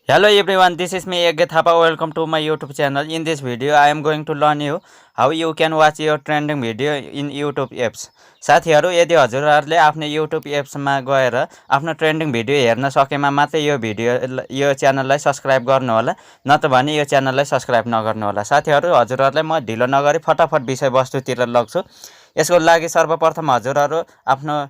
Hello everyone, this is me Yagya Thapa. Welcome to my YouTube channel. In this video, I am going to learn you how you can watch your trending video in YouTube apps. साथीहरु यदि हजुरहरुले आफ्नो YouTube apps मा गएर आफ्नो trending video हेर्न सकेमा मात्रै यो च्यानललाई सब्स्क्राइब गर्नु होला, नत्र भने यो च्यानललाई सब्स्क्राइब नगर्नु होला। साथीहरु हजुरहरुलाई म ढिलो नगरी फटाफट विषयवस्तुतिर लग्छु। यसको लागि सर्वप्रथम हजुरहरु आफ्नो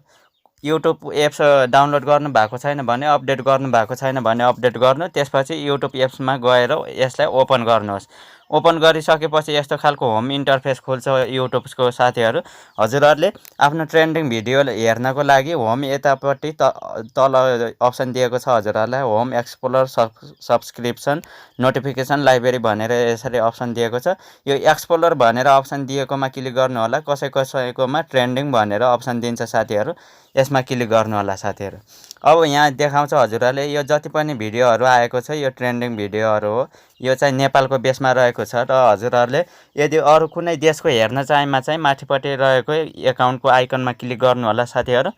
YouTube एप्स डाउनलोड गर्नु भएको छैन भने अपडेट गर्नु भएको छैन भने अपडेट गर्नु, त्यसपछि YouTube एप्स मा गएर यसलाई ओपन गर्नुहोस्। ओपन गरिसकेपछि यस्तो खालको होम इन्टरफेस खुल्छ YouTube को साथीहरु। हजुरहरुले आफ्नो ट्रेन्डिङ भिडियो हेर्नको लागि होम यतापट्टि तल अप्सन दिएको छ हजुरहरुलाई, home explore subscription notification library भनेर यसरी अप्सन दिएको छ। यो एक्सप्लोर भनेर अप्सन दिएकोमा क्लिक गर्नु होला, कसैकोमा ट्रेन्डिङ भनेर अप्सन दिन्छ साथीहरु, यसमा क्लिक गर्नु होला साथीहरु। अब यहाँ देखाउँछ हजुरहरुले यो जति पनि भिडियोहरु आएको छ यो ट्रेन्डिङ भिडियोहरु हो। यो चाहिँ नेपालको बेसमा रहेको छ र हजुरहरुले यदि अरु कुनै देशको हेर्न चाहेमा चाहिँ माथिपट्टि रहेको एकाउन्टको आइकनमा क्लिक गर्नु होला साथीहरु।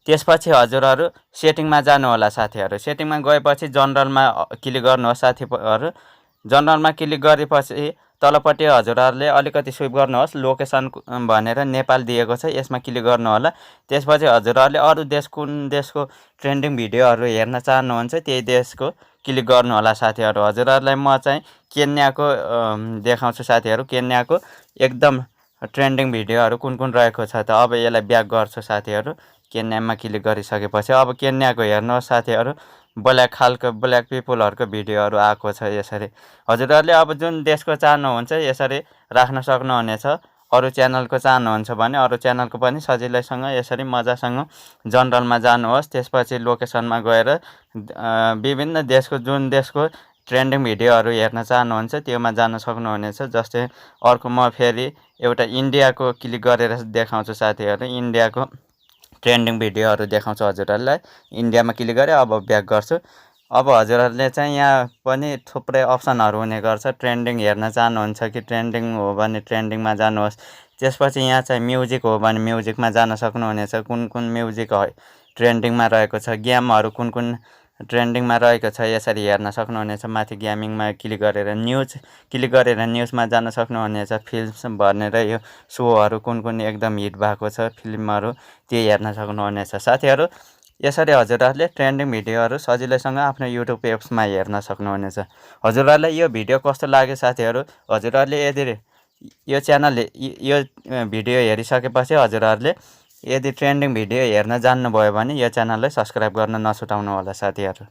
त्यसपछि हजुरहरु सेटिङमा जानु होला साथीहरु। सेटिङमा गएपछि जनरलमा क्लिक गर्नुहोस् साथीहरु। जनरलमा क्लिक गरेपछि तलपट्टि हजुरहरुले अलिकति स्विप गर्नुहोस्, लोकेसन भनेर नेपाल दिएको छ, यसमा क्लिक गर्नु होला। त्यसपछि हजुरहरुले अरु देश कुन देशको ट्रेन्डिङ भिडियोहरु हेर्न चाहनुहुन्छ त्यही देशको क्लिक गर्नु होला साथीहरु। हजुरहरुलाई म चाहिँ केन्याको देखाउँछु साथीहरु। केन्याको एकदम ट्रेन्डिङ भिडियोहरु कुन कुन रहेको छ त अब यसलाई ब्याक गर्छु साथीहरु। केन्यामा क्लिक गरिसकेपछि अब केन्याको हेर्नुहोस् साथीहरु, ब्ल्याक पिपलहरुको भिडियोहरु आएको छ यसरी। हजुरहरुले अब जुन देशको चाहनुहुन्छ यसरी राख्न सक्नुहुनेछ। अरु च्यानलको चाहनुहुन्छ भने अरु च्यानलको पनि सजिलैसँग यसरी मजासँग जनरलमा जानुहोस्। त्यसपछि लोकेसनमा गएर विभिन्न देशको जुन देशको ट्रेन्डिङ भिडियोहरु हेर्न चाहनुहुन्छ त्योमा जान सक्नुहुनेछ। जस्तै अर्को म फेरि एउटा इन्डियाको क्लिक गरेर देखाउँछु साथीहरु। इन्डियाको ट्रेन्डिङ भिडियोहरु देखाउँछु हजुरहरुलाई। इन्डियामा क्लिक गरे अब ब्याक गर्छु। अब हजुरहरुले चाहिँ यहाँ पनि थुप्रै अप्सनहरु हुने गर्छ। ट्रेन्डिङ हेर्न चाहनुहुन्छ कि ट्रेन्डिङ हो भने ट्रेन्डिङमा जानुहोस्। त्यसपछि यहाँ चाहिँ म्युजिक हो भने म्युजिकमा जान सक्नुहुनेछ। कुन कुन म्युजिक ट्रेन्डिङमा रहेको छ, गेमहरु कुन कुन ट्रेन्डिङमा रहेको छ यसरी हेर्न सक्नुहुनेछ। माथि गेमिङमा क्लिक गरेर न्यूज क्लिक गरेर न्यूजमा जान सक्नुहुनेछ। फिल्म्स भनेर यो शोहरु कुन कुन एकदम हिट भएको छ फिल्महरु त्यो हेर्न सक्नुहुनेछ साथीहरु। यसरी हजुरहरुले ट्रेन्डिङ भिडियोहरु सजिलैसँग आफ्नो YouTube एप्समा हेर्न सक्नुहुनेछ। हजुरहरुलाई यो भिडियो कस्तो लाग्यो साथीहरु? हजुरहरुले यदि यो च्यानल यो भिडियो हेरिसकेपछि हजुरहरुले यदि ट्रेन्डिङ भिडियो हेर्न जान्नुभयो भने यो च्यानललाई सब्स्क्राइब गर्न नछुटाउनु होला साथीहरु।